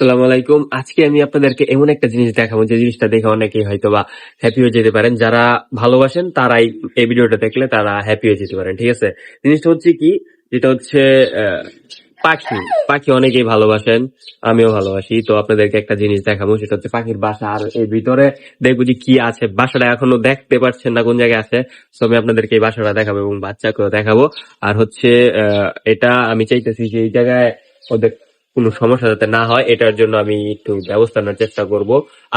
আসসালামু আলাইকুম। আজকে আমি আপনাদেরকে এমন একটা জিনিস দেখাবো যে জিনিসটা দেখে অনেকেই হয়তোবা হ্যাপি হয়ে যেতে পারেন। যারা ভালোবাসেন তারাই এই ভিডিওটা দেখলে তারা হ্যাপি হয়ে যেতে পারেন। ঠিক আছে? জিনিসটা হচ্ছে কি, যেটা হচ্ছে পাখি। পাখি অনেকেই ভালোবাসেন, আমিও ভালোবাসি। তো আপনাদেরকে একটা জিনিস দেখাবো, সেটা হচ্ছে পাখির বাসা। আর এর ভিতরে দেখবো যে কি আছে। বাসাটা এখনো দেখতে পাচ্ছেন না কোন জায়গায় আছে, তো আমি আপনাদেরকে এই বাসাটা দেখাবো এবং বাচ্চাকেও দেখাবো। আর হচ্ছে এটা আমি চাইতেছি যে এই জায়গায় ওদের কোনো সমস্যা যাতে না হয়, এটার জন্য আমি একটু ব্যবস্থা নেওয়ার চেষ্টা করব।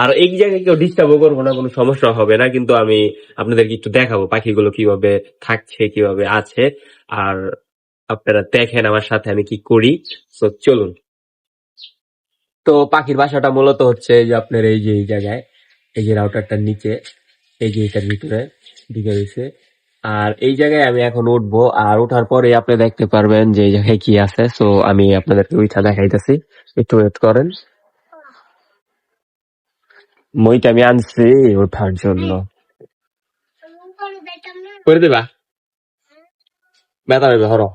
আর এই জায়গায় কেউ ডিস্টার্বও করবো না, কোনো সমস্যা হবে না, কিন্তু আমি আপনাদেরকে একটু দেখাবো পাখিগুলো কিভাবে থাকছে, কিভাবে আছে। আর আপনারা দেখেন আমার সাথে আমি কি করি। তো চলুন। তো পাখির বাসাটা মূলত হচ্ছে যে আপনার এই যে এই জায়গায়, এই যে রাউটারটার নিচে, এই যে এটার ভিতরে ঢুকে রয়েছে। আর এই জায়গায় আমি এখন উঠবো, আর ওঠার পরে আপনি দেখতে পারবেন যে এই জায়গায় কি আছে। সো আমি আপনাদেরকে ওইটা দেখাইতেছি, একটু ওয়েট করেন। মইটা আমি আনছি ওঠার জন্য। করে দিবা, ব্যথা পাইবে হরো।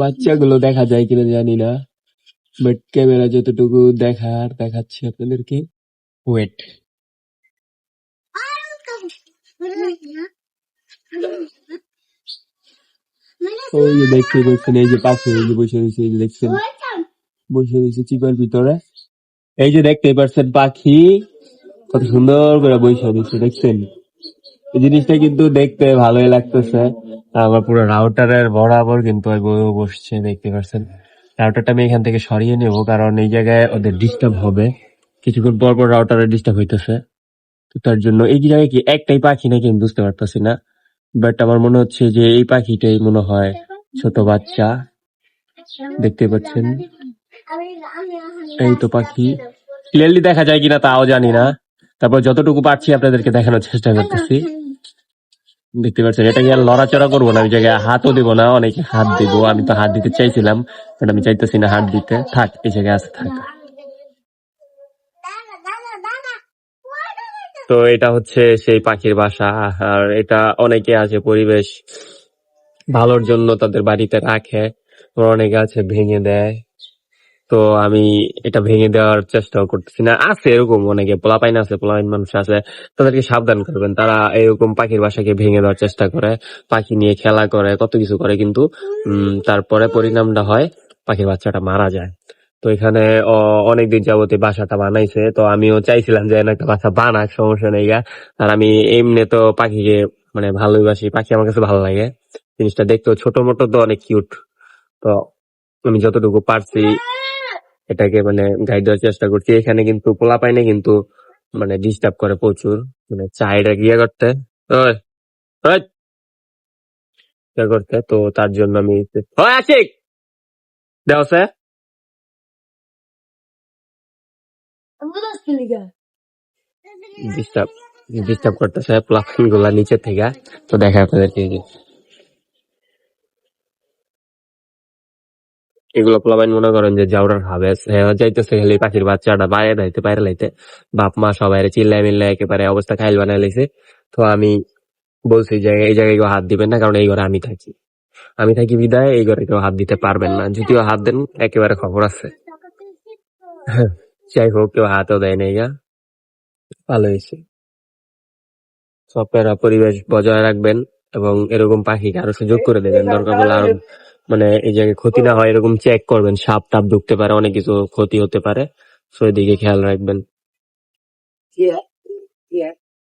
বাচ্চাগুলো দেখা যায় কিনা জানি না, বাট ক্যামেরা যতটুকু দেখাচ্ছে আপনাদেরকে। ওয়েট, ওই যে দেখতে পাচ্ছেন এই যে পাখি, এই যে বসে রয়েছে, এই যে দেখছেন বসে রয়েছে চিপার ভিতরে। এই যে দেখতে পাচ্ছেন পাখি কত সুন্দর করে বসে রয়েছে, দেখছেন? এই জিনিসটা কিন্তু দেখতে ভালোই লাগতেছে। আমার পুরো রাউটারের বরাবর কিন্তু ওই বউ বসছে, দেখতে পাচ্ছেন। রাউটারটা আমি এখান থেকে সরিয়ে নেব, কারণ এই জায়গায় ওদের ডিস্টার্ব হবে। কিছুক্ষণ পর পর রাউটারের ডিস্টার্ব হইতেছে। তো তার জন্য এই জায়গায় কি একটাই পাখি নাকি আমি বুঝতে পারতেছি না, বাট আমার মনে হচ্ছে যে এই পাখিটাই মনে হয় ছোট বাচ্চা। দেখতে পাচ্ছেন এই তো পাখি, ক্লিয়ারলি দেখা যায় কিনা তাও জানি না। তারপর যতটুকু পারছি আপনাদেরকে দেখানোর চেষ্টা করতেছি। দেখতে পাচ্ছেন, এটা আর লড়াচড়া করবো না, ওই জায়গায় হাতও দিব না। অনেকে হাত দিব, আমি তো হাত দিতে চাইছিলাম, বাট আমি চাইতেছি না হাত দিতে। থাক, এই জায়গায় আছে, থাক। তো এটা হচ্ছে সেই পাখির বাসা। আর এটা অনেকে আছে পরিবেশ ভালোর জন্য তাদের বাড়িতে রাখে, অনেকে আছে ভেঙে দেয়। তো আমি এটা ভেঙে দেওয়ার চেষ্টাও করতেছি না। আছে এরকম অনেকে পোলাপাইন আছে, পোলাপাইন মানুষ আছে, তাদেরকে সাবধান করবেন। তারা এরকম পাখির বাসাকে ভেঙে দেওয়ার চেষ্টা করে, পাখি নিয়ে খেলা করে, কত কিছু করে, কিন্তু তারপরে পরিণামটা হয় পাখির বাচ্চাটা মারা যায়। তো এখানে অনেকদিন যাবতীয় বাসাটা বানাইছে, তো আমিও চাইছিলাম যে একটা বাসা বানাক, সমস্যা নেই গা। আর আমি এমনি তো পাখিকে মানে ভালোবাসি, পাখি আমার কাছে ভালো লাগে। জিনিসটা দেখতেও ছোট মোটো তো অনেক কিউট। তো আমি যতটুকু পারছি এটাকে মানে গাইড দেওয়ার চেষ্টা করছি। এখানে কিন্তু পোলাপাইনে কিন্তু মানে ডিস্টার্ব করে প্রচুর, মানে চাইটা গিয়ে করতে, ওই ওই ইয়ে করতে। তো তার জন্য আমি আশিক দেওয়া ডিস্টার্ব ডিস্টার্ব করতেছে পোলাপাইন গুলা নিচে থেকে। তো দেখা আপনাদেরকে এই যে এগুলো পোলাপাইন মনে করেন যে জাউরার হাবেস যাইতেছে, খালি পাখির বাচ্চাটা বাইরে লাইতে বাপ মা সবাই চিল্লাই মিল্লাই একেবারে অবস্থা খাইল বানাই লাইছে। তো আমি বলছি যে এই জায়গায় কেউ হাত দিবেন না, কারণ এই ঘরে আমি থাকি বিদায় এই ঘরে কেউ হাত দিতে পারবেন না। যদিও হাত দেন একেবারে খবর আছে। যাই হোক, কেউ হাতও দেয় নাই গা, ভালো হয়েছে। তো আপনারা পরিবেশ বজায় রাখবেন এবং এরকম পাখিকে আরো সুযোগ করে দেবেন, দরকার পড়লে আরো মানে এই জায়গায় ক্ষতি না হয় এরকম চেক করবেন। সাপ টাপ ঢুকতে পারে, অনেক কিছু ক্ষতি হতে পারে, সো এদিকে খেয়াল রাখবেন।